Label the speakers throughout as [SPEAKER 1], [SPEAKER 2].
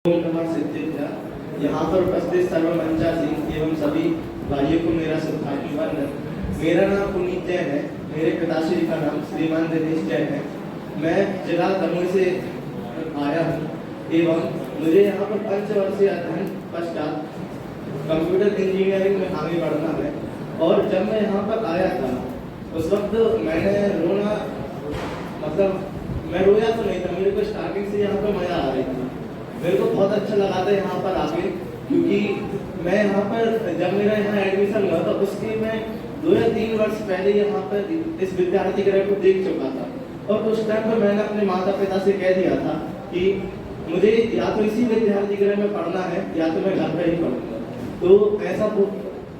[SPEAKER 1] यहाँ पर उपस्थित सर्वमंचासीन एवं सभी भाइयों को मेरा शुभाभिनंदन। मेरा नाम पुनीत जैन है। मेरे पिताश्री का नाम श्रीमान दिनेश जैन है। मैं जिला दमोह से आया हूँ एवं मुझे यहाँ पर पंचवर्षीय अध्ययन पश्चात कंप्यूटर इंजीनियरिंग में आगे बढ़ना है। और जब मैं यहाँ पर आया था उस वक्त मैंने रोना मैं रोया तो नहीं था। मेरे को स्टार्टिंग से यहाँ पर मजा आ रही थी। मेरे को बहुत अच्छा लगा था यहाँ पर आके, क्योंकि मैं यहाँ पर जब मेरा यहाँ एडमिशन हुआ था उसके मैं 2 या 3 वर्ष पहले यहाँ पर इस विद्यार्थी गृह को देख चुका था। और उस टाइम पर मैंने अपने माता पिता से कह दिया था कि मुझे या तो इसी विद्यार्थी गृह में पढ़ना है या तो मैं घर पर ही पढ़ूंगा। तो ऐसा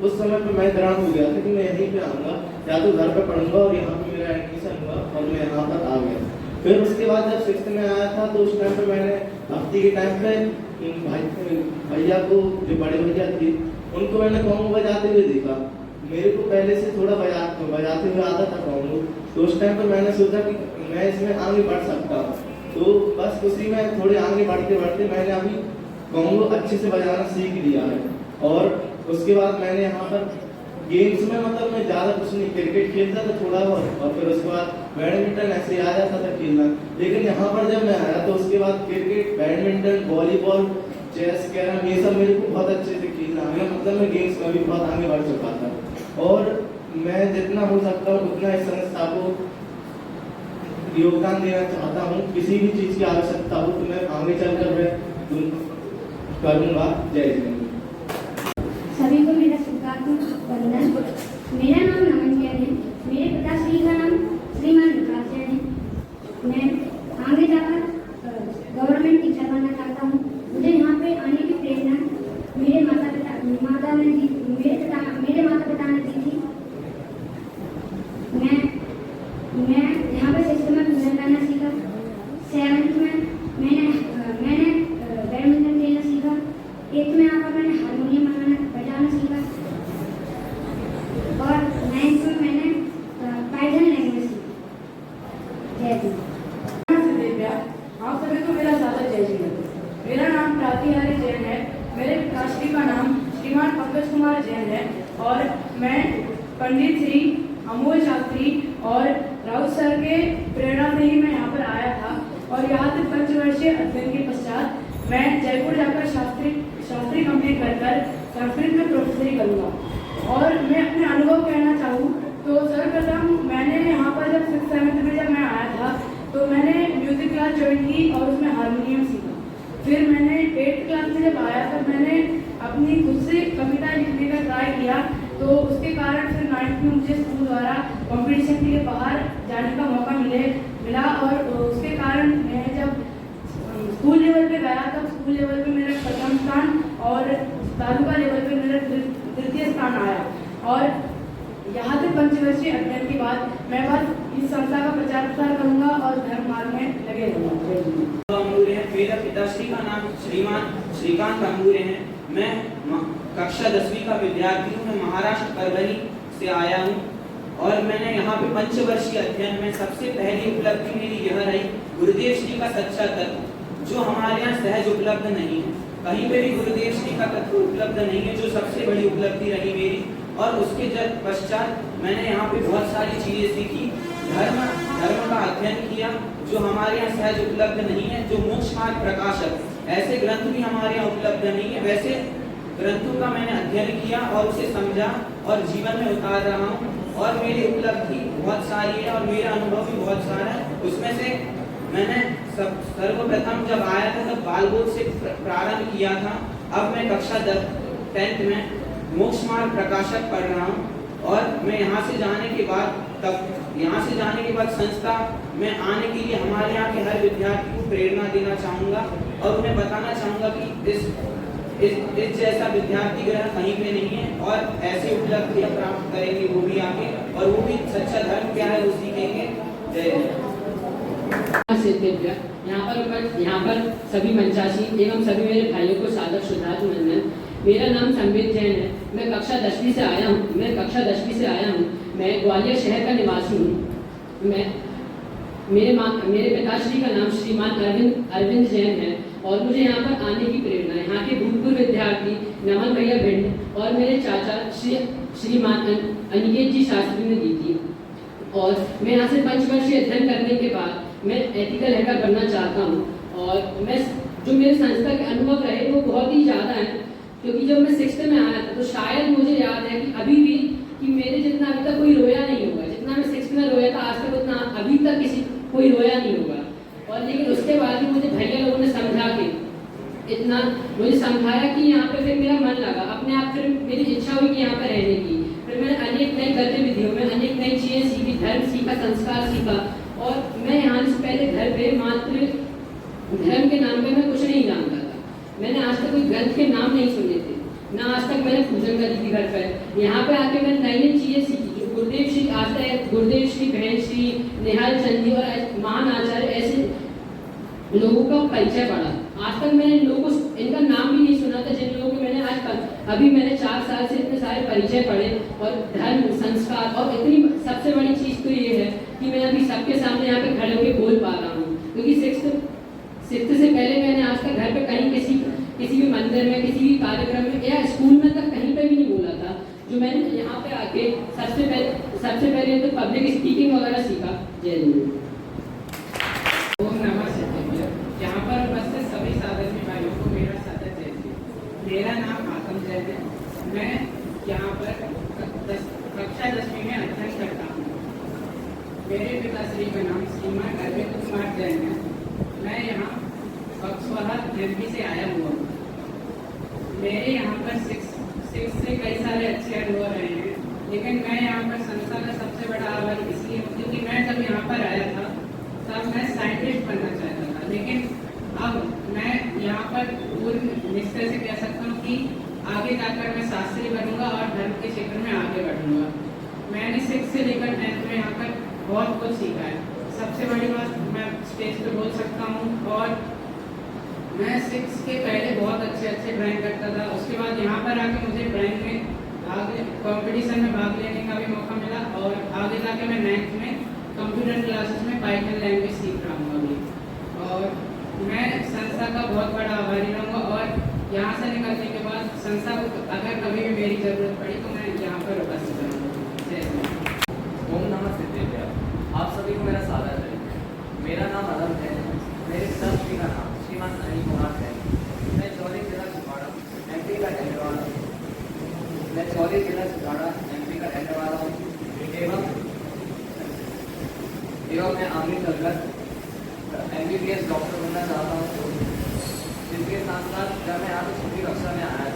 [SPEAKER 1] उस समय पर मैं दृढ़ हो गया था कि मैं यहीं पे आऊँगा, या तो घर पर पढ़ूंगा। और यहाँ पर मेरा एडमिशन हुआ और मैं यहाँ पर आ गया। फिर उसके बाद जब 6th में आया था तो उस टाइम पे मैंने भक्ति के टाइम पे भैया को, जो बड़े भैया थे, उनको मैंने कॉन्गो बजाते हुए देखा। मेरे को पहले से थोड़ा बजाते हुए आता था कॉन्गो। तो उस टाइम पे मैंने सोचा कि मैं इसमें आगे बढ़ सकता हूँ। तो बस उसी में थोड़े आगे बढ़ते बढ़ते मैंने अभी कॉन्गो अच्छे से बजाना सीख लिया है। और उसके बाद मैंने यहाँ पर गेम्स में मैं ज़्यादा कुछ नहीं, क्रिकेट खेलता था थोड़ा बहुत, और फिर उसके बाद बैडमिंटन ऐसे आ जाता था खेलना। लेकिन यहाँ पर जब मैं आया तो उसके बाद cricket, badminton, volleyball, chess, carrom, ये सब मेरे को बहुत अच्छे से खेलना आ गया। मैं गेम्स में भी बहुत आगे बढ़ चुका था। और मैं जितना हो सकता हूँ उतना इस संस्था को योगदान देना चाहता हूँ। किसी भी चीज़ की आवश्यकता हो तो मैं आगे चलकर मैं करूँगा। जय हिंद।
[SPEAKER 2] सभी को मेरा वंदन। मेरा नाम नमन जैन है। मेरे पिताश्री का नाम श्रीमान विकास जैन है। मैं आगे जाकर गवर्नमेंट टीचर बनना चाहता हूँ। मुझे यहाँ पे आने की प्रेरणा मेरे माता पिता ने दी थी। मैं यहाँ पे 6th में भजन गाना सीखा। 7th में मैंने बैडमिंटन खेलना सीखा। 8th में आकर मैंने हारमोनियम बजाना सीखा। और 9th में मैंने पाइथन लैंग्वेज सीखी। जय हिंद।
[SPEAKER 3] आप सभी को मेरा सादर जय हिंद। मेरा नाम प्रातिहारी जैन है। मेरे पिताश्री का नाम श्रीमान पंकज कुमार जैन है। और मैं पंडित श्री अमोल शास्त्री और राउत सर के प्रेरणा से ही मैं यहाँ पर आया था। और यहाँ से 5 वर्षीय अध्ययन के पश्चात मैं जयपुर जाकर शास्त्री कंप्लीट कर संस्कृत में प्रोफेसरी करूँगा। और मैं अपने अनुभव कहना चाहूँ तो सर्वप्रथम मैंने यहाँ पर जब 6th 7th में जब मैं आया था तो मैंने म्यूजिक क्लास ज्वाइन की और उसमें हारमोनियम सीखा। फिर मैंने 8th क्लास में जब आया तब मैंने अपनी खुद से कविता लिखने का ट्राई किया। तो उसके कारण फिर 9th में मुझे स्कूल द्वारा कॉम्पिटिशन के लिए बाहर जाने का मौका मिला। और उसके कारण मैं जब स्कूल लेवल पे गया तब स्कूल लेवल पे मेरा प्रथम स्थान और तालुका लेवल पे मेरा तृतीय स्थान आया। और यहाँ से 5 वर्षीय अध्ययन के बाद मैं बस इस संस्था का प्रचार प्रसार करूँगा और धर्म मार्ग में लगे रहूँगा।
[SPEAKER 4] मेरा पिताश्री का नाम श्रीमान श्रीकांत अंबुरे है। मैं कक्षा 10वीं का विद्यार्थी हूँ। मैं महाराष्ट्र परभनी से आया हूँ। और मैंने यहाँ पे 5 वर्षीय अध्ययन में सबसे पहली उपलब्धि मेरी यह रही गुरुदेव श्री का सच्चा तत्व, जो हमारे यहाँ सहज उपलब्ध नहीं है। कहीं पे भी गुरुदेव श्री का तत्व उपलब्ध नहीं है, जो सबसे बड़ी उपलब्धि रही मेरी। और उसके पश्चात मैंने यहाँ पे बहुत सारी चीजें सीखी। धर्म का अध्ययन किया, जो हमारे यहाँ सहज उपलब्ध नहीं है। जो मोक्ष मार्ग प्रकाशक, ऐसे ग्रंथ भी हमारे यहाँ उपलब्ध नहीं है। वैसे ग्रंथों का मैंने अध्ययन किया और उसे समझा और जीवन में उतार रहा हूँ। और मेरी उपलब्धि बहुत सारी है और मेरा अनुभव भी बहुत सारा है। उसमें से मैंने सर्वप्रथम जब आया था तब बालबोध से प्रारंभ किया था। अब मैं कक्षा 10th में मोक्ष मार्ग प्रकाशक पढ़ रहा हूँ। और मैं यहाँ से जाने के बाद संस्था में आने के लिए हमारे यहाँ के हर विद्यार्थी को प्रेरणा देना चाहूँगा और उन्हें बताना चाहूँगा कि इस जैसा विद्यार्थी गृह कहीं पे नहीं है। और ऐसी उपलब्धियाँ प्राप्त करेंगे वो भी आगे, और वो भी सच्चा धर्म क्या है वो सीखेंगे। जय
[SPEAKER 5] यहाँ पर सभी मंचासी एवं सभी मेरे भाइयों को सादर श्रद्धांजलि। मेरा नाम संबित जैन है। मैं कक्षा 10वीं से आया हूँ। मैं ग्वालियर शहर का निवासी हूँ। मेरे पिताश्री का नाम श्रीमान अरविंद जैन है और मुझे यहाँ पर आने की प्रेरणा यहाँ के भूतपूर्व विद्यार्थी नमन भैया भिंड और मेरे चाचा श्रीमान अनिकेत जी शास्त्री ने दी थी। और मैं यहाँ से 5 वर्षीय अध्ययन करने के बाद मैं एथिकल हैकर बनना चाहता हूँ। और मैं जो मेरे संस्था के अनुभव रहे वो बहुत ही ज़्यादा हैं, क्योंकि जब मैं 6th में आया था तो शायद मुझे याद है कि अभी भी कि मेरे जितना अभी तक कोई रोया नहीं होगा, जितना मैं 6th में रोया था आज तक उतना अभी तक कोई रोया नहीं होगा। और लेकिन उसके बाद भी मुझे भैया लोगों ने समझा के इतना मुझे समझाया कि यहाँ पे फिर मेरा मन लगा, अपने आप फिर मेरी इच्छा हुई कि यहाँ पर रहने की। फिर मैंने अनेक नई गतिविधियों में अनेक नई चीज़ें सीखी, धर्म सीखा, संस्कार सीखा। और मैं यहाँ से पहले घर पे मात्र धर्म के नाम पे मैं कुछ नहीं जानता था। मैंने आज तक कोई ग्रंथ के नाम नहीं सुने थे, ना आज तक मैंने पूजन करी थी घर पर। यहाँ पे आके मैंने नई नई चीज़ें सीखी। जो गुरुदेव श्री आज तक गुरुदेव श्री बहन श्री निहाल चंद जी और महान आचार्य ऐसे लोगों का परिचय पड़ा। आज तक मैंने लोगों को इनका नाम भी नहीं सुना था, जिन लोगों के मैंने अभी मैंने 4 साल से इतने सारे परिचय पढ़े और धर्म संस्कार। और इतनी सबसे बड़ी चीज़ तो ये है कि मैं अभी सबके सामने यहाँ पे खड़े होकर बोल पा रहा हूँ, क्योंकि 6th से पहले मैंने आज तक घर पे कहीं किसी भी मंदिर में, किसी भी कार्यक्रम में या स्कूल में तक कहीं पे भी नहीं बोला था। जो मैंने यहाँ पे आके सबसे पहले तो पब्लिक स्पीकिंग वगैरह सीखा। जय हिंद।
[SPEAKER 4] ओम नमः शिवाय। यहाँ पर उपस्थित सभी साधर्मी भाइयों को मेरा सादर जय श्री। मेरा नाम आतम जैन है। मैं यहाँ पर कक्षा 10वीं में अध्ययन करता हूँ। मेरे पिताश्री का नाम श्रीमान अरविंद कुमार जैन है। मैं यहाँ बक्सवाहा दिल्ली से आया हुआ हूँ। मेरे यहाँ पर 6 से कई सारे अच्छे अनुभव रहे हैं, लेकिन मैं यहाँ पर संस्था का सबसे बड़ा आभार इसलिए हूँ क्योंकि मैं जब यहाँ पर आया था तब मैं साइंटिस्ट बनना चाहता था, लेकिन अब मैं यहाँ पर पूर्ण निश्चय से कह सकता हूँ कि आगे जाकर मैं शास्त्री बनूंगा और धर्म के क्षेत्र में आगे बढ़ूंगा। मैंने 6 से लेकर 10th में यहाँ पर बहुत कुछ सीखा है। सबसे बड़ी बात मैं स्टेज पे बोल सकता हूँ। और मैं 6 के पहले बहुत अच्छे ड्राइंग करता था। उसके बाद यहाँ पर आके मुझे ड्राइंग में कंपटीशन में भाग लेने का भी मौका मिला और आगे जाके मैं 9th में कंप्यूटर क्लासेस में पाइथन लैंग्वेज सीख रहा हूँ अभी। और मैं संस्था का बहुत बड़ा आभारी रहूँगा और यहाँ से निकलने के बाद संस्था को अगर कभी भी मेरी ज़रूरत पड़ी तो मैं यहाँ पर उपस्थित रहूँगा। जय हिंद।
[SPEAKER 6] ओम नमः सिद्धेभ्य। आप सभी को मेरा सादर है। मेरा नाम अदम है। मेरे पिताश्री का नाम श्रीमान अनिल कुमार है। मैं चौरी जिला छिंदवाड़ा MP का रहने वाला हूँ। एवं मैं आगे चलकर MBBS डॉक्टर बनना चाहता हूँ। जिसके साथ साथ जब मैं यहाँ पे 6वीं कक्षा में आया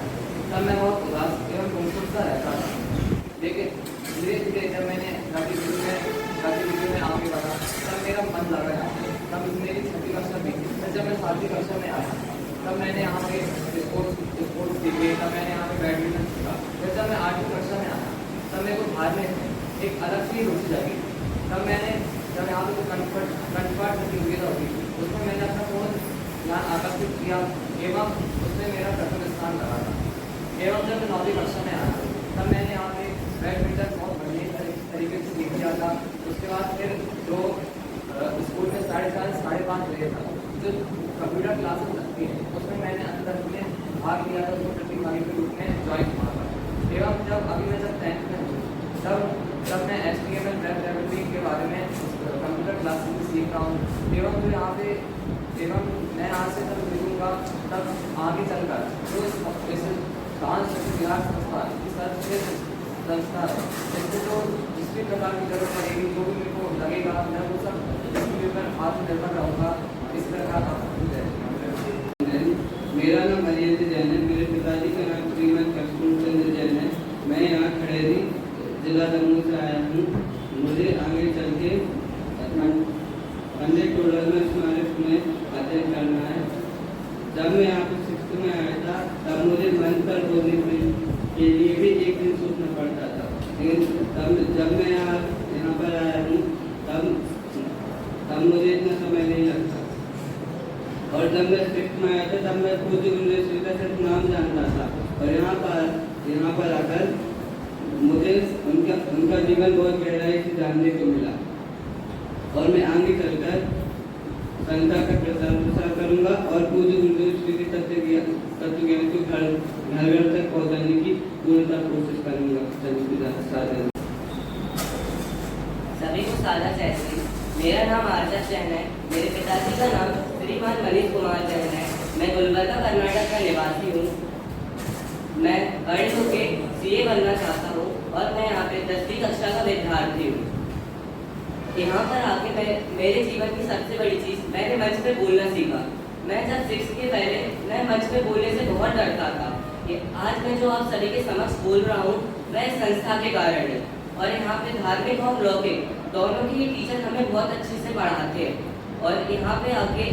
[SPEAKER 6] तब मैं बहुत उदास एवं गुमसुम सा रहता था, लेकिन धीरे धीरे जब मैंने गतिविधियों में आगे बढ़ा तब मेरा मन लगा। तब मेरी 6वीं कक्षा बीती। जब मैं 7वीं कक्षा में आया तब मैंने यहाँ पे स्पोर्ट्स सीखे। तब मैंने यहाँ पे बैडमिंटन सीखा। फिर जब मैं 8वीं कक्षा में आया तब मेरे को बाहर में एक अलग सी रुचि लगी। तब मैंने जब यहाँ पे कंठपाठ प्रतियोगिता हुई उसमें मैंने अपना पूर्ण ध्यान आकर्षित किया एवं उसमें मेरा प्रथम स्थान लगा था। एवं जब मैं 9वीं कक्षा में आया तब मैंने यहाँ पे बैडमिंटन बहुत बढ़िया तरीके से सीख लिया था। उसके बाद फिर जो स्कूल में 4:30 5:30 बजे था जो कंप्यूटर क्लासेस लगती है उसमें मैंने अंदर में भाग लिया था। उसको प्रतिभागी के रूप में ज्वाइन हुआ था। एवं जब अभी मैं जब 10th में हूँ तब मैं HTML वेब डेवलपिंग के बारे में कंप्यूटर क्लासेस में सीख रहा हूँ। एवं जो यहाँ पे मैं यहाँ से जब लिखूँगा तब आगे चलकर जो जैसे डांस बिहार संस्था है इससे जो जिस भी प्रकार की जरूरत पड़ेगी जो भी मेरे को लगेगा मैं वो सब इसके ऊपर आत्मनिर्भर रहूँगा। इस प्रकार का
[SPEAKER 7] मेरा नाम हरियंत जैन है। मेरे पिताजी का नाम श्रीमान चंद्र जैन है। मैं यहाँ खड़ेरी जिला दमोह से आया हूँ। मुझे आगे चल के पंडित टोडरमल स्मारक में अध्ययन करना है। जब मैं यहाँ पर 6th में आया था तब मुझे मन पर बोलने के लिए भी एक दिन सोचना पड़ता था, लेकिन तब जब मैं यहाँ पर आया हूँ तब मुझे इतना समय नहीं लगता। और जब मैं 6th में आया था तब मैं खुद यूनिवर्सिटी का सिर्फ नाम जानता था और यहाँ पर आकर मुझे उनका जीवन बहुत गहराई से जानने को मिला। और मैं आगे चलकर संस्था का प्रसार करूंगा और पूज्य गुरुदेव श्री के तत्व ज्ञान को घर घर तक पहुंचाने की पूर्णतः कोशिश करूंगा।
[SPEAKER 8] सभी को सादा जय श्री। मेरा नाम आरजा जैन है। मेरे पिताजी का नाम श्रीमान मनीष कुमार जैन है। मैं गुलबर्गा कर्नाटक का निवासी हूँ। मैं बड़े होकर सीए बनना चाहता हूँ और मैं यहाँ पे 10वीं कक्षा का विद्यार्थी हूँ। यहाँ पर आके मेरे जीवन की सबसे बड़ी चीज़, मैंने मंच पे बोलना सीखा। मैं जब 6th के पहले मैं मंच पे बोलने से बहुत डरता था। ये आज मैं जो आप सभी के समक्ष बोल रहा हूँ वह इस संस्था के कारण है। और यहाँ पे धार्मिक और लौकिक दोनों के लिए टीचर हमें बहुत अच्छे से पढ़ाते हैं। और यहाँ पे आके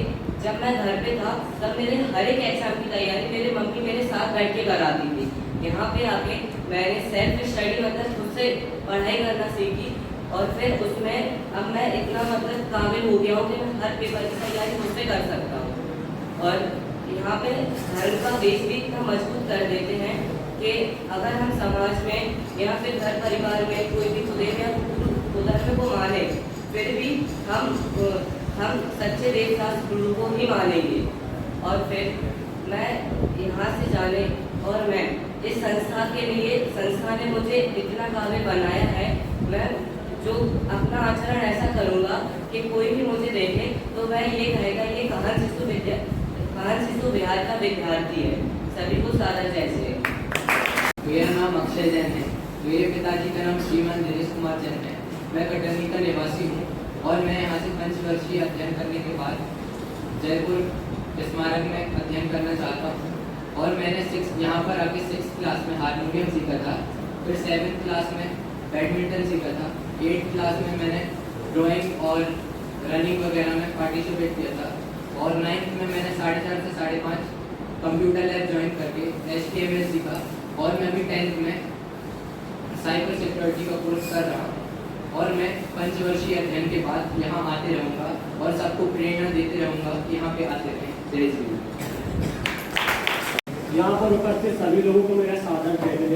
[SPEAKER 8] जब मैं घर पे था तब मेरे हर एक एग्जाम की तैयारी मेरे मम्मी मेरे साथ बैठ के कराती थी। यहाँ पे आके मैंने सेल्फ स्टडी मतलब खुद से पढ़ाई करना सीखी और फिर उसमें अब मैं इतना मतलब काबिल हो गया हूँ कि मैं हर पेपर की तैयारी खुद से कर सकता हूँ। और यहाँ पे धर्म का बेस भी इतना मजबूत कर देते हैं कि अगर हम समाज में या फिर घर परिवार में कोई भी खुदे या धर्म को माने फिर भी हम सच्चे देवदास गुरु को ही मानेंगे। और फिर मैं यहाँ से जाने और मैं इस संस्था के लिए संस्था ने मुझे इतना काबिल बनाया है। मैं जो अपना आचरण ऐसा करूँगा कि कोई भी मुझे देखे तो वह ये कहेगा ये कहाँ शिशु विहार का विद्यार्थी है। सभी को सादा जय श्री।
[SPEAKER 6] मेरा नाम अक्षय जैन है। मेरे पिताजी का नाम श्रीमान दिनेश कुमार जैन है। मैं कटनी का निवासी हूँ और मैं यहाँ से 5 वर्षीय अध्ययन करने के बाद जयपुर स्मारक में अध्ययन करना चाहता हूँ। और मैंने यहाँ पर आके 6th क्लास में हारमोनियम सीखा था, फिर 7th क्लास में बैडमिंटन सीखा था, 8th क्लास में मैंने ड्राइंग और रनिंग वगैरह में पार्टिसिपेट किया था और 9th में मैंने 4.5 से 5.5 कंप्यूटर लैब ज्वाइन करके HTML सीखा और मैं अभी 10th में साइबर सिक्योरिटी का कोर्स कर रहा हूँ। और मैं 5 वर्षीय अध्ययन के बाद यहाँ आते रहूँगा और सबको प्रेरणा देते रहूँगा कि यहाँ पे आते रहें। जय श्री।
[SPEAKER 9] यहाँ पर उपस्थित सभी लोगों को मेरा सादर जय हिंद।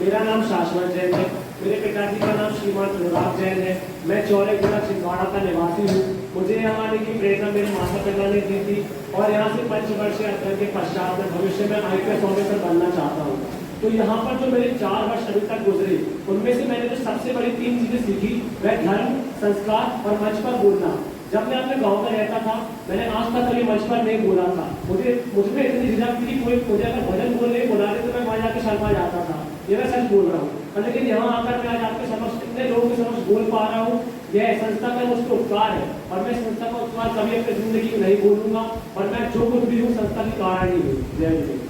[SPEAKER 9] मेरा नाम शाश्वत जैन है। मेरे पिताजी का नाम श्रीमान अनुराग जैन है। मैं चौरे जिला छिंदवाड़ा का निवासी हूँ। मुझे यहाँ आने की प्रेरणा मेरे माता पिता ने दी थी और यहाँ से 5 वर्षीय अध्ययन के पश्चात मैं भविष्य में IPS ऑफिसर बनना चाहता हूँ। तो यहाँ पर जो मेरे 4 वर्ष अभी तक गुजरे उनमें से मैंने जो सबसे बड़ी 3 चीजें सीखी वह धर्म, संस्कार और मंच पर बोलना। जब मैं अपने गांव में रहता था मैंने आज तक कभी मंच पर नहीं बोला था। मुझमें इतनी झिझक थी कोई मुझे अगर भजन बोलने बुलाते तो मैं वहाँ जाकर शर्मा जाता था। ये मैं सच बोल रहा हूँ। लेकिन यहाँ आकर मैं आज आपके समक्ष इतने लोगों के समक्ष बोल पा रहा हूँ, यह संस्था का मुझको उपकार है और मैं संस्था का उपकार कभी अपनी जिंदगी में नहीं भूलूंगा और मैं जो कुछ भी हूँ संस्था की कारण ही हूँ। जय हिंद।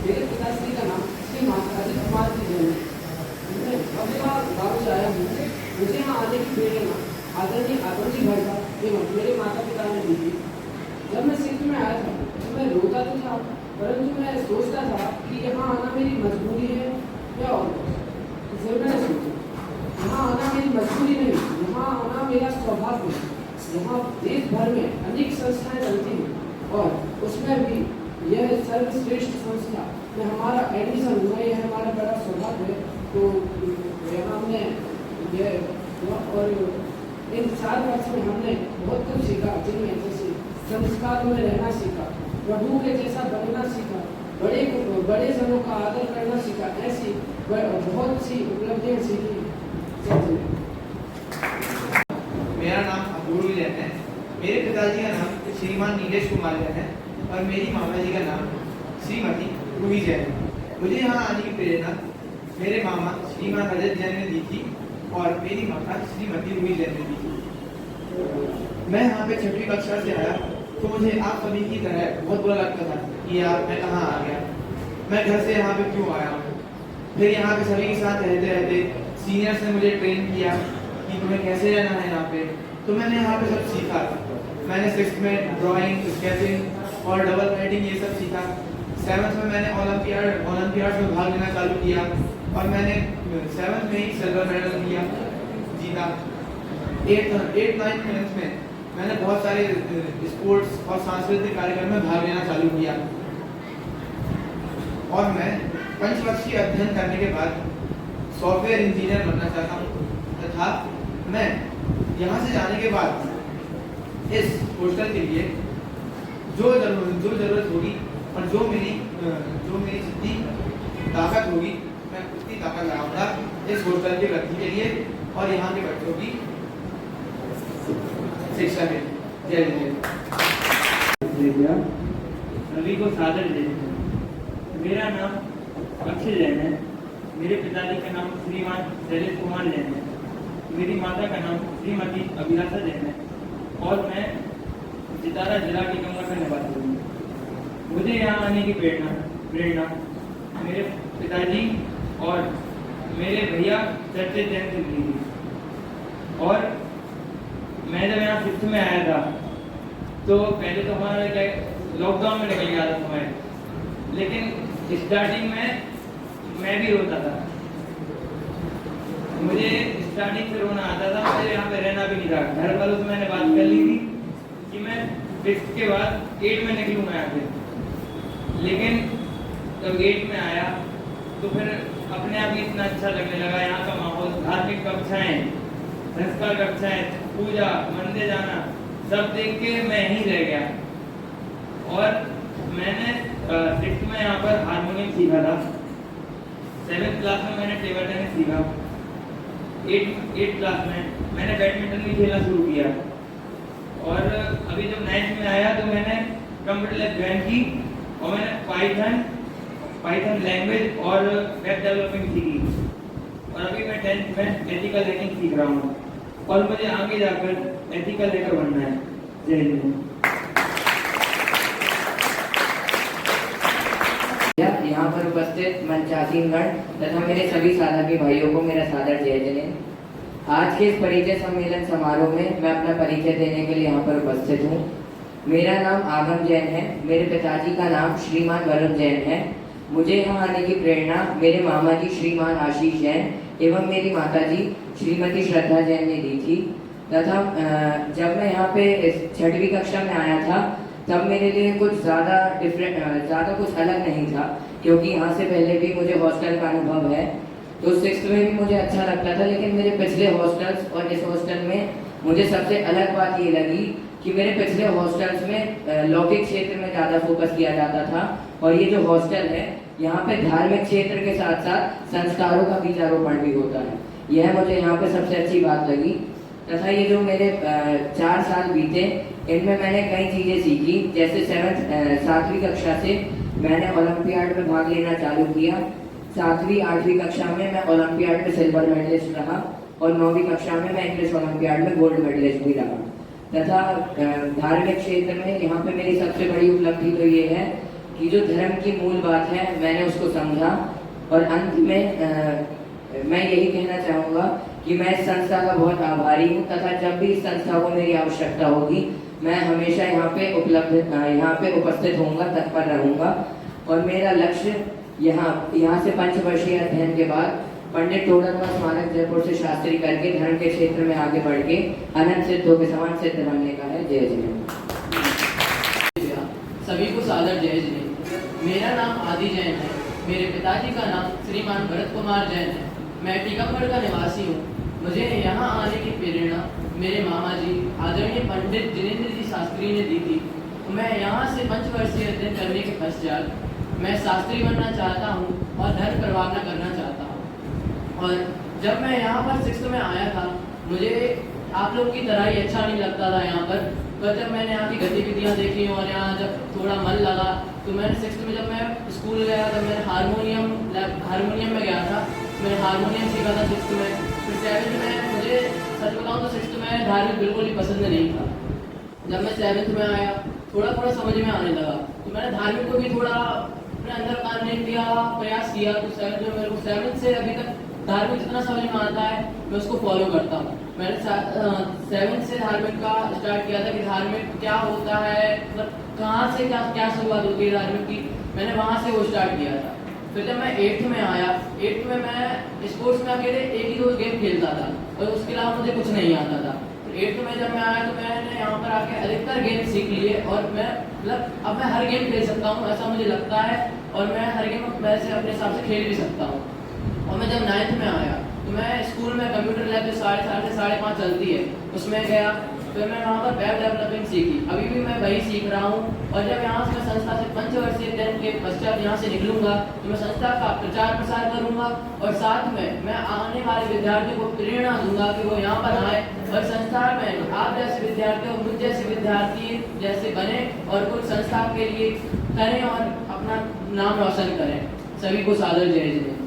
[SPEAKER 3] मेरे पिताश्री का नाम श्रीमान अजित कुमार जी जैन है। मैं अभी गाँव से आया हूँ। मुझे यहाँ आने की प्रेरणा आदरणीय आदरणीय भाई साहब एवं मेरे माता पिता ने दी थी। जब मैं 6th में आया था तो मैं रोता तो था परंतु मैं सोचता था कि यहाँ आना मेरी मजबूरी है या और फिर मैंने सोचा यहाँ आना मेरी मजबूरी नहीं, यहाँ आना मेरा सौभाग्य है। यहाँ देश भर में अनेक संस्थाएं चलती हैं और उसमें भी यह सर्वश्रेष्ठ संस्था में हमारा एडमिशन हुआ, यह हमारा बड़ा सौभाग्य है। तो यहाँ हमने और इन 4 वर्ष में हमने बहुत कुछ सीखा, जिनमें जैसे संस्कार में रहना सीखा, प्रभु के जैसा बनना सीखा, बड़े जनों का आदर करना सीखा। ऐसी बहुत सी उपलब्धियाँ सीखी।
[SPEAKER 10] मेरा नाम अपूर्व जैन है। मेरे पिताजी का नाम श्रीमान नीलेश कुमार जैन है और मेरी मामा जी का नाम श्रीमती रूही जैन है। मुझे यहाँ आने की प्रेरणा मेरे मामा श्रीमान रजत जैन ने दी थी और मेरी माता श्रीमती रूही जैन ने दी थी। मैं यहाँ पे 6वीं कक्षा से आया तो मुझे आप सभी की तरह बहुत बुरा लगता था कि यार मैं कहाँ आ गया, मैं घर से यहाँ पे क्यों आया हूँ। फिर यहाँ पे सभी के साथ रहते रहते सीनियर्स ने मुझे ट्रेन किया कि तुम्हें कैसे रहना है यहाँ पे। तो मैंने यहाँ पे सब सीखा। मैंने 6th में ड्राइंग, स्केचिंग और डबल राइटिंग ये सब सीखा। 7th में मैंने ओलंपियाड में भाग लेना चालू किया और मैंने 7th में ही सिल्वर मेडल जीता। 8th 9th 10th में मैंने बहुत सारे स्पोर्ट्स और सांस्कृतिक कार्यक्रम में भाग लेना चालू किया और मैं 5 वर्षीय अध्ययन करने के बाद सॉफ्टवेयर इंजीनियर बनना चाहता हूँ तथा मैं यहाँ से जाने के बाद इस हॉस्टल के लिए जो जरूरत होगी और जो मेरी जितनी ताकत होगी मैं उतनी ताकत लगाऊंगा इस हॉस्टल के व्यक्ति के लिए और यहाँ के बच्चों की शिक्षा के लिए। जय
[SPEAKER 11] जय। सभी को सादर जय। मेरा नाम अक्षय जैन है। मेरे पिताजी का नाम श्रीमान शैलेश कुमार जैन है। मेरी माता का नाम श्रीमती अभिलाषा जैन है और मैं जितारा जिला टीकमगढ़ का निवासी हूँ। मुझे यहाँ आने की प्रेरणा मेरे पिताजी और मेरे भैया चर्चे जैन से मिली थी। और मैं जब यहाँ 6th में आया था तो पहले तो हमारा क्या लॉकडाउन में निकल गया था समय, लेकिन स्टार्टिंग में मैं भी रोता था। मुझे स्टार्टिंग से रोना आता था, मुझे यहाँ पे रहना भी नहीं था। घर वालों से मैंने बात कर ली थी कि मैं 6th के बाद 8 में निकलूंगा यहाँ से, लेकिन जब 8 में आया तो फिर अपने आप ही इतना अच्छा लगने लगा। यहाँ का माहौल, धार्मिक कक्षाएं, संस्कार कक्षाएं, पूजा, मंदिर जाना, सब देख के मैं यहीं रह गया। और मैंने 6th में यहाँ पर हारमोनियम सीखा था। 7th क्लास में मैंने टेबल टेनिस सीखा। 8th क्लास में मैंने बैडमिंटन भी खेलना शुरू किया। और अभी जब 9th में आया तो मैंने कंप्यूटर लैब ज्वाइन की और मैंने पाइथन लैंग्वेज और वेब डेवलपमेंट सीखी। और अभी मैं 10th में एथिकल हैकिंग सीख रहा हूँ और मुझे आगे जाकर एथिकल हैकर बनना है। जय हिंद।
[SPEAKER 8] यहाँ पर उपस्थित मंचासीनगण तथा मेरे सभी साधकी भाइयों को मेरा सादर जय जय। आज के इस परिचय सम्मेलन समारोह में मैं अपना परिचय देने के लिए यहाँ पर उपस्थित हूँ। मेरा नाम आगम जैन है। मेरे पिताजी का नाम श्रीमान वरुण जैन है। मुझे यहाँ आने की प्रेरणा मेरे मामा जी श्रीमान आशीष जैन एवं मेरी माता जी श्रीमती श्रद्धा जैन ने दी थी। तथा जब मैं यहाँ पे 6वीं कक्षा में आया था तब मेरे लिए कुछ ज़्यादा कुछ अलग नहीं था, क्योंकि यहाँ से पहले भी मुझे हॉस्टल का अनुभव है। तो 6th में भी मुझे अच्छा लगता था, लेकिन मेरे पिछले हॉस्टल्स और इस हॉस्टल में मुझे सबसे अलग बात ये लगी कि मेरे पिछले हॉस्टल्स में लौकिक क्षेत्र में ज़्यादा फोकस किया जाता था और ये जो हॉस्टल है यहाँ पे धार्मिक क्षेत्र के साथ साथ संस्कारों का बीजारोपण भी होता है। यह मुझे यहाँ पे सबसे अच्छी बात लगी। तथा ये जो मेरे 4 साल बीते इनमें मैंने कई चीज़ें सीखी। जैसे 7वीं कक्षा से मैंने ओलंपियाड में भाग लेना चालू किया। 7वीं 8वीं कक्षा में मैं ओलंपियाड में सिल्वर मेडलिस्ट रहा और 9वीं कक्षा में मैं इंग्लिश ओलंपियाड में गोल्ड मेडलिस्ट भी रहा। तथा धार्मिक क्षेत्र में यहाँ पे मेरी सबसे बड़ी उपलब्धि तो ये है कि जो धर्म की मूल बात है मैंने उसको समझा। और अंत में मैं यही कहना चाहूँगा कि मैं इस संस्था का बहुत आभारी हूँ तथा जब भी इस संस्था को मेरी आवश्यकता होगी मैं हमेशा यहाँ पे उपस्थित होऊंगा, तत्पर रहूँगा। और मेरा लक्ष्य यहाँ से 5 वर्षीय अध्ययन के बाद पंडित टोडरमल स्मारक जयपुर से शास्त्री करके धर्म के क्षेत्र में आगे बढ़ के अनंत सिद्धों के समान सिद्ध बनने का है। जय जय।
[SPEAKER 12] सभी को सादर जय जय। मेरा नाम आदि जैन है। मेरे पिताजी का नाम श्रीमान भरत कुमार जैन है। मैं टीकमगढ़ का निवासी हूँ। मुझे यहाँ आने की प्रेरणा मेरे मामा जी आदरणीय पंडित जिनेंद्र जी शास्त्री ने दी थी। मैं यहाँ से 5 वर्षीय अध्ययन करने के पश्चात मैं शास्त्री बनना चाहता हूँ और धर्म प्रवाहना करना चाहता हूँ। और जब मैं यहाँ पर 6th में आया था मुझे आप लोग की तरह ही अच्छा नहीं लगता था यहाँ पर। तो जब मैंने यहाँ की गतिविधियाँ देखी और यहाँ जब थोड़ा मन लगा तो मैंने 6th में जब मैं स्कूल गया तब मैंने हारमोनियम में गया था। मैंने हारमोनियम सीखा था 6th में। फिर 7th में मुझे सच बताऊँ तो 6th में धार्मिक बिल्कुल ही पसंद नहीं था। जब मैं 7th में आया थोड़ा समझ में आने लगा तो मैंने धार्मिक को भी थोड़ा अपने अंदर करने का प्रयास किया। तो 7th में मेरे को 7th से अभी तक धार्मिक जितना समझ में आता है मैं उसको फॉलो करता हूँ। मैंने 7th से धार्मिक का स्टार्ट किया था कि धार्मिक क्या होता है, मतलब कहाँ से क्या शुरुआत होती है धार्मिक की, मैंने वहाँ से वो स्टार्ट किया था। फिर जब मैं 8th में आया 8th में मैं स्पोर्ट्स में अकेले 1 ही 2 गेम खेलता था और उसके अलावा मुझे कुछ नहीं आता था। 8th में जब मैं आया तो मैंने यहाँ पर आके अधिकतर गेम सीख लिए और मैं मतलब अब मैं हर गेम खेल सकता हूँ ऐसा मुझे लगता है। और मैं हर गेम वैसे अपने हिसाब से खेल भी सकता हूँ। और मैं जब 9th में आया तो मैं स्कूल में कंप्यूटर लैब जो 4:30 से 5:30 चलती है उसमें गया। फिर मैं वहाँ पर वेब डेवलपिंग सीखी, अभी भी मैं वही सीख रहा हूँ। और जब यहाँ से मैं संस्था से पंचवर्षीय अध्ययन के पश्चात यहाँ से निकलूंगा तो मैं संस्था का प्रचार प्रसार करूंगा और साथ में मैं आने वाले विद्यार्थियों को प्रेरणा दूंगा कि वो यहाँ पर आए और संस्था में आप जैसे विद्यार्थी और मुझ जैसे विद्यार्थी जैसे बने और कुछ संस्था के लिए करें और अपना नाम रोशन करें। सभी को सादर जय जय।